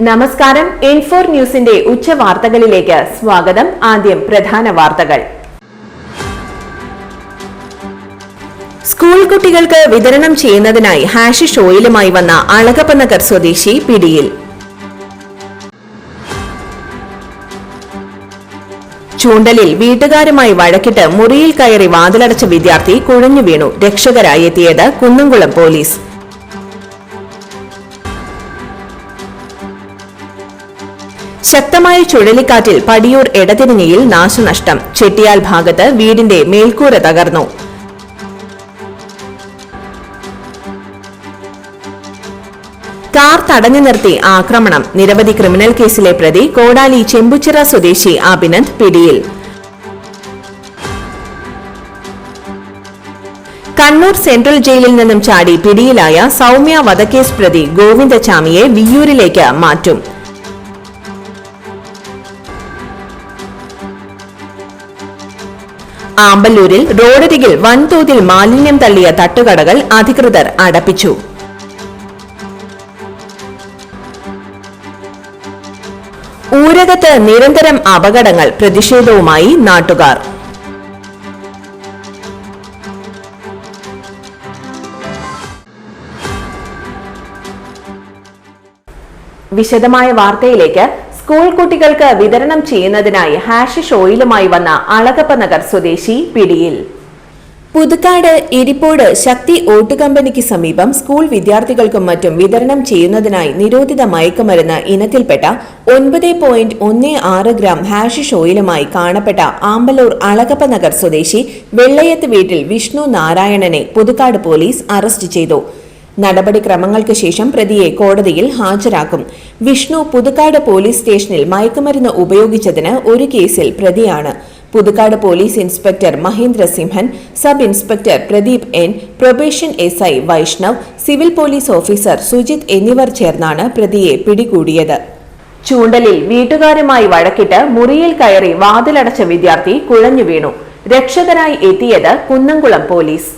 നമസ്കാരം. N4 ന്യൂസിന്റെ ഉച്ചവാർത്തകളിലേക്ക് സ്വാഗതം. ആദ്യം പ്രധാന വാർത്തകൾ. സ്കൂൾ കുട്ടികൾക്ക് വിതരണം ചെയ്യുന്നതിനായി ഹാഷിഷ് ഓയിലുമായി വന്ന അളകപ്പനഗർ സ്വദേശി പിടിയിൽ. ചൂണ്ടലിൽ വീട്ടുകാരുമായി വഴക്കിട്ട് മുറിയിൽ കയറി വാതിലടച്ച വിദ്യാർത്ഥി കുഴഞ്ഞു വീണു. രക്ഷകരായി എത്തിയത് കുന്നംകുളം പോലീസ്. ശക്തമായ ചുഴലിക്കാറ്റിൽ പടിയൂർ എടതിരിഞ്ഞയിൽ നാശനഷ്ടം. ചെട്ടിയാൽ ഭാഗത്ത് വീടിന്റെ മേൽക്കൂര തകർന്നു. കാർ തടഞ്ഞു നിർത്തി ആക്രമണം. നിരവധി ക്രിമിനൽ കേസിലെ പ്രതി കോടാലി ചെമ്പുച്ചിറ സ്വദേശി അഭിനന്ദ് പിടിയിൽ. കണ്ണൂർ സെൻട്രൽ ജയിലിൽ നിന്നും ചാടി പിടിയിലായ സൗമ്യ വധക്കേസ് പ്രതി ഗോവിന്ദചാമിയെ വിയ്യൂരിലേക്ക് മാറ്റും. ആമ്പല്ലൂരിൽ റോഡരികിൽ വൻതോതിൽ മാലിന്യം തള്ളിയ തട്ടുകടകൾ അധികൃതർ അടപ്പിച്ചു. ഊരകത്ത് നിരന്തരം അപകടങ്ങൾ. പ്രതിഷേധവുമായി നാട്ടുകാർ. വിശദമായ വാർത്തയിലേക്ക്. സ്കൂൾ കുട്ടികൾക്ക് വിതരണം ചെയ്യുന്നതിനായി ഹാഷിഷ് ഓയിലുമായി വന്ന അളകപ്പനഗർ സ്വദേശി പിടിയിൽ. പുതുക്കാട് ഇരിപ്പോട് ശക്തി ഓട്ടുകമ്പനിക്ക് സമീപം സ്കൂൾ വിദ്യാർത്ഥികൾക്കും മറ്റും വിതരണം ചെയ്യുന്നതിനായി നിരോധിത മയക്കുമരുന്ന് ഇനത്തിൽപ്പെട്ട 9.16 ഗ്രാം ഹാഷിഷ് ഓയിലുമായി കാണപ്പെട്ട ആമ്പല്ലൂർ അളകപ്പനഗർ സ്വദേശി വെള്ളയത്ത് വീട്ടിൽ വിഷ്ണു നാരായണനെ പുതുക്കാട് പോലീസ് അറസ്റ്റ് ചെയ്തു. നടപടിക്രമങ്ങൾക്ക് ശേഷം പ്രതിയെ കോടതിയിൽ ഹാജരാക്കും. വിഷ്ണു പുതുക്കാട് പോലീസ് സ്റ്റേഷനിൽ മയക്കുമരുന്ന് ഉപയോഗിച്ചതിന് ഒരു കേസിൽ പ്രതിയാണ്. Puthukkad police inspector Mahendra Simhan, sub inspector Pradeep N, probation SI Vaishnav, civil police officer Sujith എന്നിവർ ചേർന്നാണ് പ്രതിയെ പിടികൂടിയത്. ചൂണ്ടലിൽ വീട്ടുകാരുമായി വഴക്കിട്ട് മുറിയിൽ കയറി വാതിലടച്ച വിദ്യാർത്ഥി കുഴഞ്ഞു വീണു. രക്ഷകനായി എത്തിയത് കുന്നംകുളം പോലീസ്.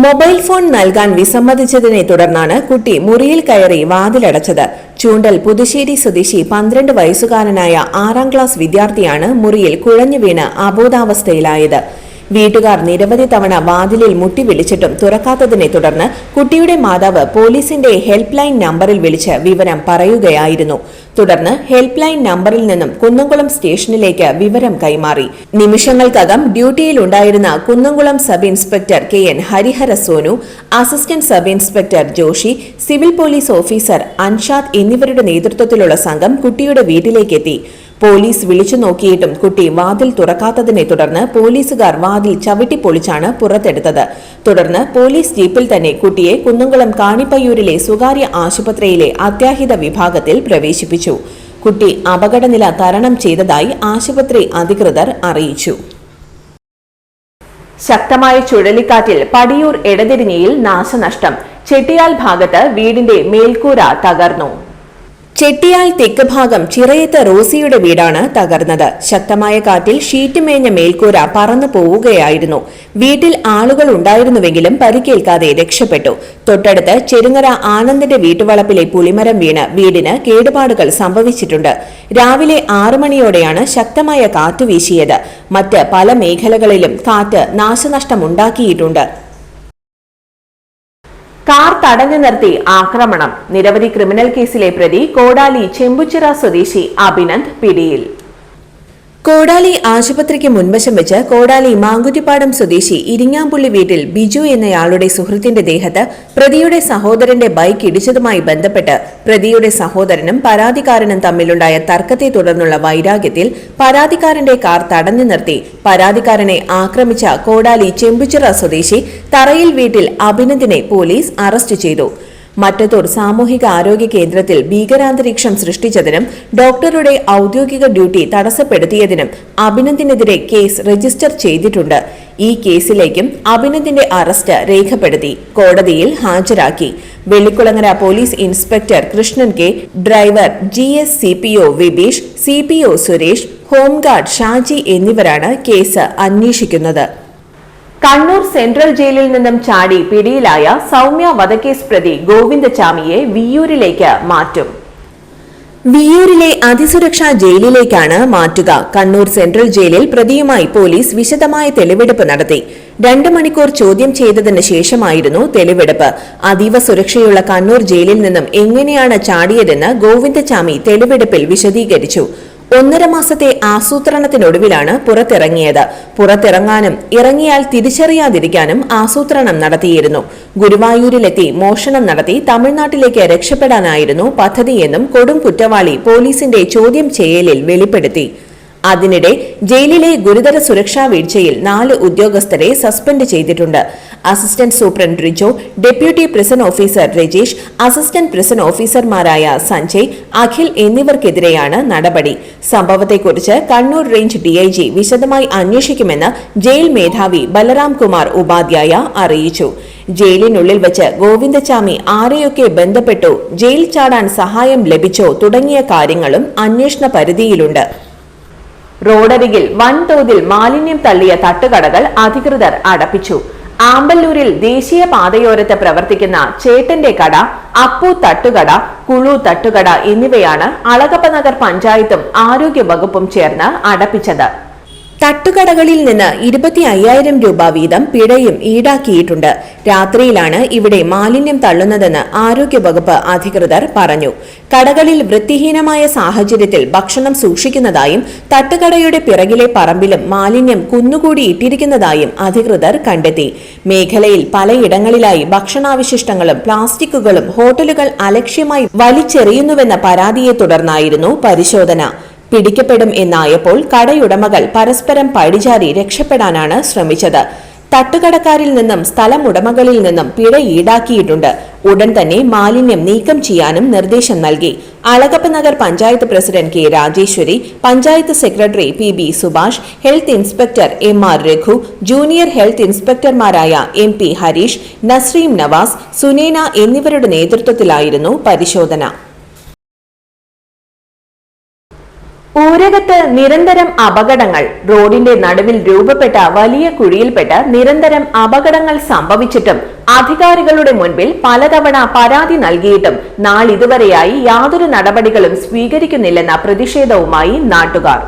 മൊബൈൽ ഫോൺ നൽകാൻ വിസമ്മതിച്ചതിനെ തുടർന്നാണ് കുട്ടി മുറിയിൽ കയറി വാതിലടച്ചത്. ചൂണ്ടൽ പുതുശ്ശേരി സ്വദേശി 12 വയസ്സുകാരനായ 6ാം ക്ലാസ് വിദ്യാർത്ഥിയാണ് മുറിയിൽ കുഴഞ്ഞു വീണ് അബോധാവസ്ഥയിലായത്. വീട്ടുകാർ നിരവധി തവണ വാതിലിൽ മുട്ടി വിളിച്ചിട്ടും തുറക്കാത്തതിനെ തുടർന്ന് കുട്ടിയുടെ മാതാവ് പോലീസിന്റെ ഹെൽപ്പ് ലൈൻ നമ്പറിൽ വിളിച്ച് വിവരം പറയുകയായിരുന്നു. തുടർന്ന് ഹെൽപ്പ് ലൈൻ നമ്പറിൽ നിന്നും കുന്നംകുളം സ്റ്റേഷനിലേക്ക് വിവരം കൈമാറി. നിമിഷങ്ങൾക്കകം ഡ്യൂട്ടിയിലുണ്ടായിരുന്ന Kunnamkulam sub inspector KN Harihara Sonu, assistant sub inspector Joshi, civil police officer Anshad എന്നിവരുടെ നേതൃത്വത്തിലുള്ള സംഘം കുട്ടിയുടെ വീട്ടിലേക്കെത്തി. പോലീസ് വിളിച്ചു നോക്കിയിട്ടും കുട്ടി വാതിൽ തുറക്കാത്തതിനെ തുടർന്ന് പോലീസുകാർ വാതിൽ ചവിട്ടിപ്പൊളിച്ചാണ് പുറത്തെടുത്തത്. തുടർന്ന് പോലീസ് ജീപ്പിൽ തന്നെ കുട്ടിയെ കുന്നംകുളം കാണിപ്പയ്യൂരിലെ സ്വകാര്യ ആശുപത്രിയിലെ അത്യാഹിത വിഭാഗത്തിൽ പ്രവേശിപ്പിച്ചു. കുട്ടി അപകടനില തരണം ചെയ്തതായി ആശുപത്രി അധികൃതർ അറിയിച്ചു. ശക്തമായ ചുഴലിക്കാറ്റിൽ പടിയൂർ എടതിരിഞ്ഞയിൽ നാശനഷ്ടം. ചെട്ടിയാൽ ഭാഗത്ത് വീടിന്റെ മേൽക്കൂര തകർന്നു. ചെട്ടിയാൽ തെക്ക് ഭാഗം ചിറയത്ത് റോസിയുടെ വീടാണ് തകർന്നത്. ശക്തമായ കാറ്റിൽ ഷീറ്റ് മേഞ്ഞ മേൽക്കൂര പറന്നു പോവുകയായിരുന്നു. വീട്ടിൽ ആളുകൾ ഉണ്ടായിരുന്നുവെങ്കിലും പരിക്കേൽക്കാതെ രക്ഷപ്പെട്ടു. തൊട്ടടുത്ത് ചെരുങ്ങര ആനന്ദിന്റെ വീട്ടുവളപ്പിലെ പുളിമരം വീണ് വീടിന് കേടുപാടുകൾ സംഭവിച്ചിട്ടുണ്ട്. രാവിലെ 6 മണിയോടെയാണ് ശക്തമായ കാറ്റ് വീശിയത്. മറ്റ് പല മേഖലകളിലും കാറ്റ് നാശനഷ്ടമുണ്ടാക്കിയിട്ടുണ്ട്. കാർ തടഞ്ഞു നിർത്തി ആക്രമണം. നിരവധി ക്രിമിനൽ കേസിലെ പ്രതി കോടാലി ചെമ്പുച്ചിറ സ്വദേശി അഭിനന്ദ് പിടിയിൽ. കോടാലി ആശുപത്രിക്ക് മുൻവശം വെച്ച് കോടാലി മാങ്കുറ്റിപ്പാടം സ്വദേശി ഇരിങ്ങാമ്പുള്ളി വീട്ടിൽ ബിജു എന്നയാളുടെ സുഹൃത്തിന്റെ ദേഹത്ത് പ്രതിയുടെ സഹോദരന്റെ ബൈക്ക് ഇടിച്ചതുമായി ബന്ധപ്പെട്ട് പ്രതിയുടെ സഹോദരനും പരാതിക്കാരനും തമ്മിലുണ്ടായ തർക്കത്തെ തുടർന്നുള്ള വൈരാഗ്യത്തിൽ പരാതിക്കാരന്റെ കാർ തടഞ്ഞു നിർത്തി പരാതിക്കാരനെ ആക്രമിച്ച കോടാലി ചെമ്പുച്ചിറ സ്വദേശി തറയിൽ വീട്ടിൽ അഭിനന്ദിനെ പോലീസ് അറസ്റ്റ് ചെയ്തു. മറ്റത്തൂർ സാമൂഹിക ആരോഗ്യ കേന്ദ്രത്തിൽ ഭീകരാന്തരീക്ഷം സൃഷ്ടിച്ചതിനും ഡോക്ടറുടെ ഔദ്യോഗിക ഡ്യൂട്ടി തടസ്സപ്പെടുത്തിയതിനും അഭിനന്ദിനെതിരെ കേസ് രജിസ്റ്റർ ചെയ്തിട്ടുണ്ട്. ഈ കേസിലേക്കും അഭിനന്ദിന്റെ അറസ്റ്റ് രേഖപ്പെടുത്തി കോടതിയിൽ ഹാജരാക്കി. Vellikulangara police inspector Krishnan K, driver GS CPO Vibeesh, CPO Suresh, home guard Shaji എന്നിവരാണ് കേസ് അന്വേഷിക്കുന്നത്. കണ്ണൂർ സെൻട്രൽ ജയിലിൽ നിന്നും ചാടി പിടിയിലായ സൗമ്യ വധക്കേസ് പ്രതി ഗോവിന്ദചാമിയെ വിയ്യൂരിലേക്ക് മാറ്റും. വിയ്യൂരിലെ അതിസുരക്ഷാ ജയിലിലേക്കാണ് മാറ്റുക. കണ്ണൂർ സെൻട്രൽ ജയിലിൽ പ്രതിയുമായി പോലീസ് വിശദമായ തെളിവെടുപ്പ് നടത്തി. 2 മണിക്കൂർ ചോദ്യം ചെയ്തതിന് ശേഷമായിരുന്നു തെളിവെടുപ്പ്. അതീവ സുരക്ഷയുള്ള കണ്ണൂർ ജയിലിൽ നിന്നും എങ്ങനെയാണ് ചാടിയതെന്ന് ഗോവിന്ദചാമി തെളിവെടുപ്പിൽ വിശദീകരിച്ചു. 1.5 മാസത്തെ ആസൂത്രണത്തിനൊടുവിലാണ് പുറത്തിറങ്ങിയത്. പുറത്തിറങ്ങാനും ഇറങ്ങിയാൽ തിരിച്ചറിയാതിരിക്കാനും ആസൂത്രണം നടത്തിയിരുന്നു. ഗുരുവായൂരിലെത്തി മോഷണം നടത്തി തമിഴ്നാട്ടിലേക്ക് രക്ഷപ്പെടാനായിരുന്നു പദ്ധതിയെന്നും കൊടും കുറ്റവാളി പോലീസിന്റെ ചോദ്യം ചെയ്യലിൽ വെളിപ്പെടുത്തി. അതിനിടെ ജയിലിലെ ഗുരുതര സുരക്ഷാ വീഴ്ചയിൽ 4 ഉദ്യോഗസ്ഥരെ സസ്പെൻഡ് ചെയ്തിട്ടുണ്ട്. Assistant superintendent Rijo, deputy prison officer Rajesh, assistant prison ഓഫീസർമാരായ സഞ്ജയ്, അഖിൽ എന്നിവർക്കെതിരെയാണ് നടപടി. സംഭവത്തെക്കുറിച്ച് കണ്ണൂർ റേഞ്ച് ഡിഐജി വിശദമായി അന്വേഷിക്കുമെന്ന് ജയിൽ മേധാവി ബലറാം കുമാർ ഉപാധ്യായ അറിയിച്ചു. ജയിലിനുള്ളിൽ വച്ച് ഗോവിന്ദചാമി ആരെയൊക്കെ ബന്ധപ്പെട്ടു, ജയിൽ ചാടാൻ സഹായം ലഭിച്ചോ തുടങ്ങിയ കാര്യങ്ങളും അന്വേഷണ പരിധിയിലുണ്ട്. റോഡരികിൽ വൻതോതിൽ മാലിന്യം തള്ളിയ തട്ടുകടകൾ അധികൃതർ അടപ്പിച്ചു. ആമ്പല്ലൂരിൽ ദേശീയ പാതയോരത്ത് പ്രവർത്തിക്കുന്ന ചേട്ടന്റെ കട, അപ്പു തട്ടുകട, കുളു തട്ടുകട എന്നിവയാണ് അളഗപ്പ നഗർ പഞ്ചായത്തും ആരോഗ്യ വകുപ്പും ചേർന്ന് അടപ്പിച്ചത്. തട്ടുകടകളിൽ നിന്ന് 25,000 രൂപ വീതം പിഴയും ഈടാക്കിയിട്ടുണ്ട്. രാത്രിയിലാണ് ഇവിടെ മാലിന്യം തള്ളുന്നതെന്ന് ആരോഗ്യവകുപ്പ് അധികൃതർ പറഞ്ഞു. കടകളിൽ വൃത്തിഹീനമായ സാഹചര്യത്തിൽ ഭക്ഷണം സൂക്ഷിക്കുന്നതായും തട്ടുകടയുടെ പിറകിലെ പറമ്പിലും മാലിന്യം കുന്നുകൂടിയിട്ടിരിക്കുന്നതായും അധികൃതർ കണ്ടെത്തി. മേഖലയിൽ പലയിടങ്ങളിലായി ഭക്ഷണാവശിഷ്ടങ്ങളും പ്ലാസ്റ്റിക്കുകളും ഹോട്ടലുകൾ അലക്ഷ്യമായി വലിച്ചെറിയുന്നുവെന്ന പരാതിയെ തുടർന്നായിരുന്നു പരിശോധന. പിടിക്കപ്പെടും എന്നായപ്പോൾ കടയുടമകൾ പരസ്പരം പഴിചാരി രക്ഷപ്പെടാനാണ് ശ്രമിച്ചത്. തട്ടുകടക്കാരിൽ നിന്നും സ്ഥലം ഉടമകളിൽ നിന്നും പിഴ ഈടാക്കിയിട്ടുണ്ട്. ഉടൻ തന്നെ മാലിന്യം നീക്കം ചെയ്യാനും നിർദ്ദേശം നൽകി. Alagappa Nagar panchayat president K Rajeshwari, panchayat secretary PB Subhash, health inspector MR Raghu, junior health ഇൻസ്പെക്ടർമാരായ MP ഹരീഷ്, നസ്രീം നവാസ്, സുനേന എന്നിവരുടെ നേതൃത്വത്തിലായിരുന്നു പരിശോധന. ഊരകത്ത് നിരന്തരം അപകടങ്ങൾ. റോഡിന്റെ നടുവിൽ രൂപപ്പെട്ട വലിയ കുഴിയിൽപ്പെട്ട് നിരന്തരം അപകടങ്ങൾ സംഭവിച്ചിട്ടും അധികാരികളുടെ മുൻപിൽ പലതവണ പരാതി നൽകിയിട്ടും നാളിതുവരെയായി യാതൊരു നടപടികളും സ്വീകരിക്കുന്നില്ലെന്ന പ്രതിഷേധവുമായി നാട്ടുകാർ.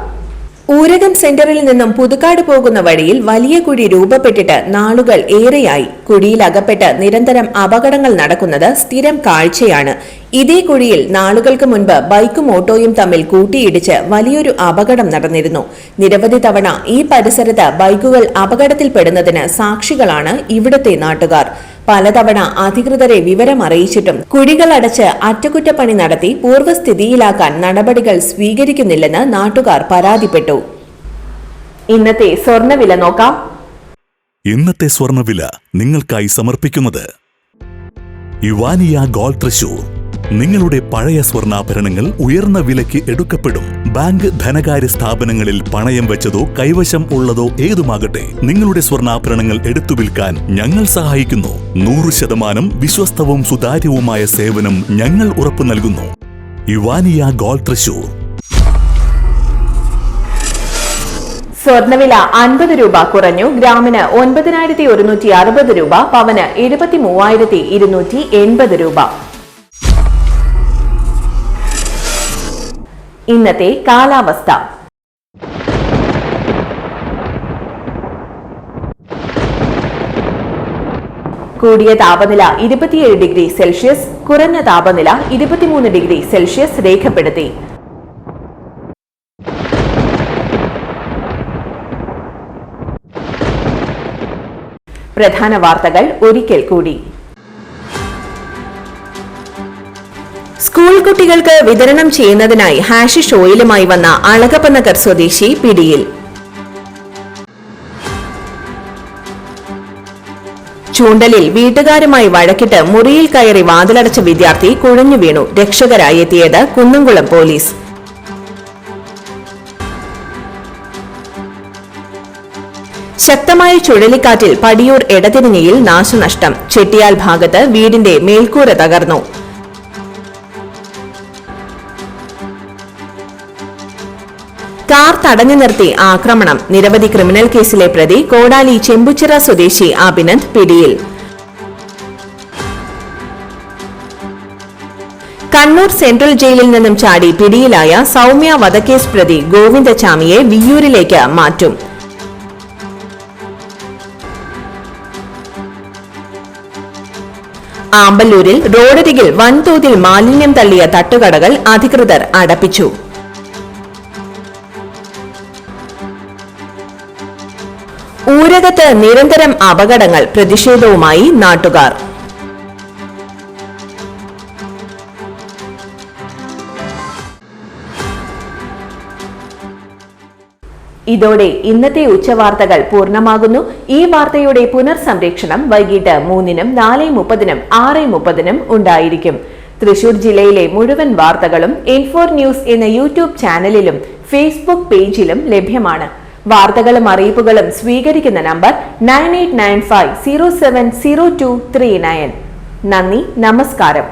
ഊരകം സെന്ററിൽ നിന്നും പുതുക്കാട് പോകുന്ന വഴിയിൽ വലിയ കുഴി രൂപപ്പെട്ടിട്ട് നാളുകൾ ഏറെയായി. കുഴിയിലകപ്പെട്ട് നിരന്തരം അപകടങ്ങൾ നടക്കുന്നത് സ്ഥിരം കാഴ്ചയാണ്. ഇതേ കുഴിയിൽ നാളുകൾക്ക് മുൻപ് ബൈക്കും ഓട്ടോയും തമ്മിൽ കൂട്ടിയിടിച്ച് വലിയൊരു അപകടം നടന്നിരുന്നു. നിരവധി തവണ ഈ പരിസരത്ത് ബൈക്കുകൾ അപകടത്തിൽപ്പെടുന്നതിന് സാക്ഷികളാണ് ഇവിടുത്തെ നാട്ടുകാർ. പലതവണ അധികൃതരെ വിവരമറിയിച്ചിട്ടും കുഴികൾ അടച്ച് അറ്റകുറ്റപ്പണി നടത്തി പൂർവ്വസ്ഥിതിയിലാക്കാൻ നടപടികൾ സ്വീകരിക്കുന്നില്ലെന്ന് നാട്ടുകാർ പരാതിപ്പെട്ടു. ഇന്നത്തെ സ്വർണ്ണവില നോക്കാം. ഇന്നത്തെ സ്വർണ്ണവില നിങ്ങൾക്കായി സമർപ്പിക്കുന്നത് ഇവാനിയ ഗോൾഡ് തൃശൂർ. നിങ്ങളുടെ പഴയ സ്വർണ്ണാഭരണങ്ങൾ ഉയർന്ന വിലയ്ക്ക് എടുക്കപ്പെടും. ബാങ്ക്, ധനകാര്യ സ്ഥാപനങ്ങളിൽ പണയം വെച്ചതോ കൈവശം ഉള്ളതോ ഏതുമാകട്ടെ, നിങ്ങളുടെ സ്വർണ്ണാഭരണങ്ങൾ എടുത്തു വിൽക്കാൻ ഞങ്ങൾ സഹായിക്കുന്നു. 100% വിശ്വസ്തവും സുതാര്യവുമായ സേവനം ഞങ്ങൾ ഉറപ്പു നൽകുന്നു. ഇവാനിയ ഗോൾഡ് തൃശൂർ. സ്വർണ്ണവില 50 രൂപ കുറഞ്ഞു. ഗ്രാമിന് 9,160 രൂപ, പവന് 73,280 രൂപ. ഇന്നത്തെ കാലാവസ്ഥ. കൂടിയ താപനില 27 ഡിഗ്രി സെൽഷ്യസ്, കുറഞ്ഞ താപനില 23 ഡിഗ്രി സെൽഷ്യസ് രേഖപ്പെടുത്തി. പ്രധാന വാർത്തകൾ ഒരിക്കൽ കൂടി. സ്കൂൾ കുട്ടികൾക്ക് വിതരണം ചെയ്യുന്നതിനായി ഹാഷിഷ് ഓയിലുമായി വന്ന അളഗപ്പ നഗർ സ്വദേശി പിടിയിൽ. ചൂണ്ടലിൽ വീട്ടുകാരുമായി വഴക്കിട്ട് മുറിയിൽ കയറി വാതിലടച്ച വിദ്യാർത്ഥി കുഴഞ്ഞു വീണു. രക്ഷകരായി എത്തിയത് കുന്നംകുളം പോലീസ്. ശക്തമായ ചുഴലിക്കാറ്റിൽ പടിയൂർ എടതിരിഞ്ഞിയിൽ നാശനഷ്ടം. ചെട്ടിയാൽ ഭാഗത്ത് വീടിന്റെ മേൽക്കൂര തകർന്നു. കാർ തടഞ്ഞു നിർത്തി ആക്രമണം. നിരവധി ക്രിമിനൽ കേസിലെ പ്രതി കോടാലി ചെമ്പുച്ചിറ സ്വദേശി അഭിനന്ദ് പിടിയിൽ. കണ്ണൂർ സെൻട്രൽ ജയിലിൽ നിന്നും ചാടി പിടിയിലായ സൗമ്യ വധക്കേസ് പ്രതി ഗോവിന്ദചാമിയെ വിയ്യൂരിലേക്ക് മാറ്റും. ആമ്പല്ലൂരിൽ റോഡരികിൽ വൻതോതിൽ മാലിന്യം തള്ളിയ തട്ടുകടകൾ അധികൃതർ അടപ്പിച്ചു. ഊരകത്ത് നിരന്തരം അപകടങ്ങൾ, പ്രതിഷേധവുമായി നാട്ടുകാർ. ഇതോടെ ഇന്നത്തെ ഉച്ചവാർത്തകൾ പൂർണ്ണമാകുന്നു. ഈ വാർത്തയുടെ പുനർസംപ്രേക്ഷണം വൈകിട്ട് 3-നും 4:30-നും 6:30-നും ഉണ്ടായിരിക്കും. തൃശൂർ ജില്ലയിലെ മുഴുവൻ വാർത്തകളും N4 ന്യൂസ് എന്ന യൂട്യൂബ് ചാനലിലും ഫേസ്ബുക്ക് പേജിലും ലഭ്യമാണ്. വാർത്തകളും അറിയിപ്പുകളും സ്വീകരിക്കുന്ന നമ്പർ 9895070239. നന്ദി, നമസ്കാരം.